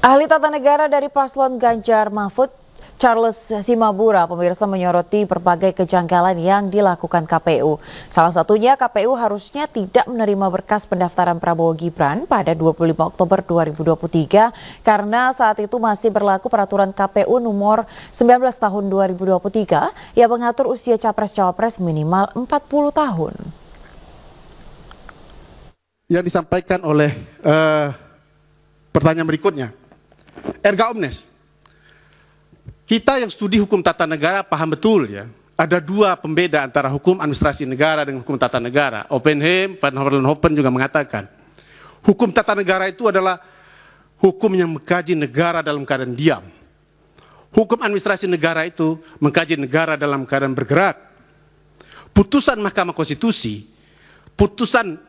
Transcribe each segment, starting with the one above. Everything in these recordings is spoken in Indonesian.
Ahli tata negara dari paslon Ganjar Mahfud, Charles Simabura, pemirsa menyoroti berbagai kejanggalan yang dilakukan KPU. Salah satunya KPU harusnya tidak menerima berkas pendaftaran Prabowo Gibran pada 25 Oktober 2023 karena saat itu masih berlaku peraturan KPU nomor 19 tahun 2023 yang mengatur usia capres-cawapres minimal 40 tahun. Yang disampaikan oleh pertanyaan berikutnya. Erga omnes. Kita yang studi hukum tata negara paham betul ya. Ada dua pembeda antara hukum administrasi negara dengan hukum tata negara. Oppenheim, Van Hollenhoven juga mengatakan. Hukum tata negara itu adalah hukum yang mengkaji negara dalam keadaan diam. Hukum administrasi negara itu mengkaji negara dalam keadaan bergerak. Putusan Mahkamah Konstitusi, putusan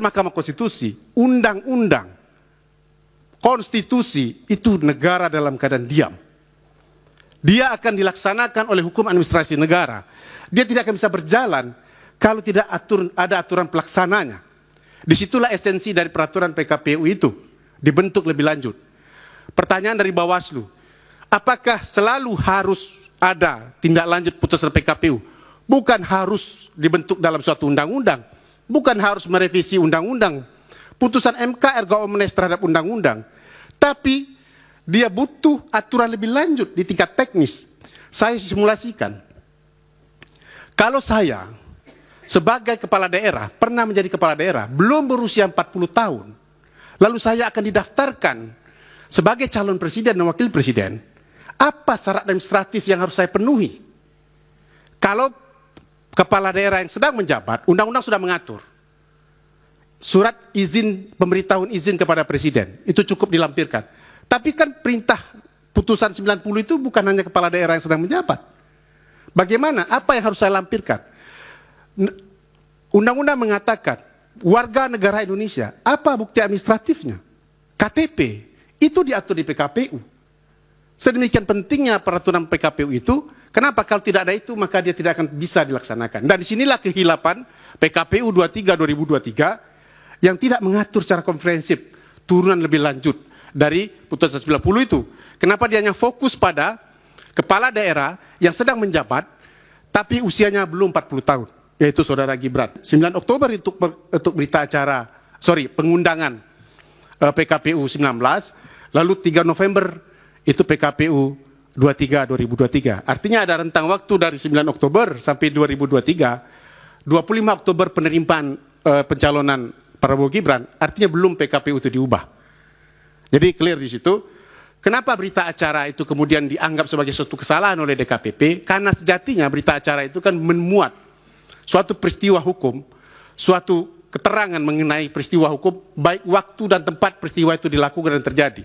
Mahkamah Konstitusi, undang-undang, konstitusi itu negara dalam keadaan diam. Dia akan dilaksanakan oleh hukum administrasi negara. Dia tidak akan bisa berjalan kalau tidak ada aturan pelaksananya. Disitulah esensi dari peraturan PKPU itu dibentuk lebih lanjut. Pertanyaan dari Bawaslu, apakah selalu harus ada tindak lanjut putusan PKPU? Bukan harus dibentuk dalam suatu undang-undang. Bukan harus merevisi undang-undang. Putusan MK erga omnes terhadap undang-undang. Tapi dia butuh aturan lebih lanjut di tingkat teknis. Saya simulasikan. Kalau saya sebagai kepala daerah, pernah menjadi kepala daerah, belum berusia 40 tahun, lalu saya akan didaftarkan sebagai calon presiden dan wakil presiden, apa syarat administratif yang harus saya penuhi? Kalau kepala daerah yang sedang menjabat, undang-undang sudah mengatur. Surat izin, pemberitahuan izin kepada presiden, itu cukup dilampirkan. Tapi kan perintah putusan 90 itu bukan hanya kepala daerah yang sedang menjabat. Bagaimana? Apa yang harus saya lampirkan? Undang-undang mengatakan, warga negara Indonesia, apa bukti administratifnya? KTP, itu diatur di PKPU. Sedemikian pentingnya peraturan PKPU itu, kenapa kalau tidak ada itu maka dia tidak akan bisa dilaksanakan. Dan disinilah kehilapan PKPU 2023 yang tidak mengatur secara komprehensif turunan lebih lanjut dari putusan 90 itu. Kenapa dia hanya fokus pada kepala daerah yang sedang menjabat tapi usianya belum 40 tahun, yaitu saudara Gibran. 9 Oktober untuk berita acara, pengundangan PKPU 19, lalu 3 November itu PKPU 2023. Artinya ada rentang waktu dari 9 Oktober sampai 2023, 25 Oktober penerimaan pencalonan Prabowo Gibran, artinya belum PKPU itu diubah. Jadi clear di situ. Kenapa berita acara itu kemudian dianggap sebagai suatu kesalahan oleh DKPP? Karena sejatinya berita acara itu kan memuat suatu peristiwa hukum, suatu keterangan mengenai peristiwa hukum, baik waktu dan tempat peristiwa itu dilakukan dan terjadi.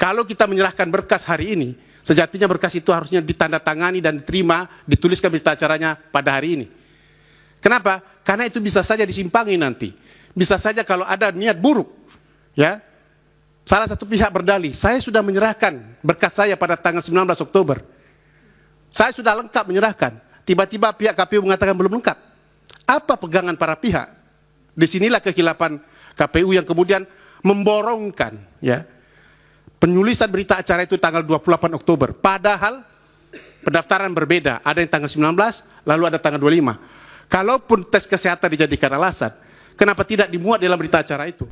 Kalau kita menyerahkan berkas hari ini, sejatinya berkas itu harusnya ditandatangani dan diterima, dituliskan berita acaranya pada hari ini. Kenapa? Karena itu bisa saja disimpangi nanti. Bisa saja kalau ada niat buruk, ya, salah satu pihak berdalih, saya sudah menyerahkan berkas saya pada tanggal 19 Oktober. Saya sudah lengkap menyerahkan. Tiba-tiba pihak KPU mengatakan belum lengkap. Apa pegangan para pihak? Disinilah kehilapan KPU yang kemudian memborongkan, ya, penulisan berita acara itu tanggal 28 Oktober. Padahal pendaftaran berbeda. Ada yang tanggal 19, lalu ada tanggal 25. Kalaupun tes kesehatan dijadikan alasan, kenapa tidak dimuat dalam berita acara itu?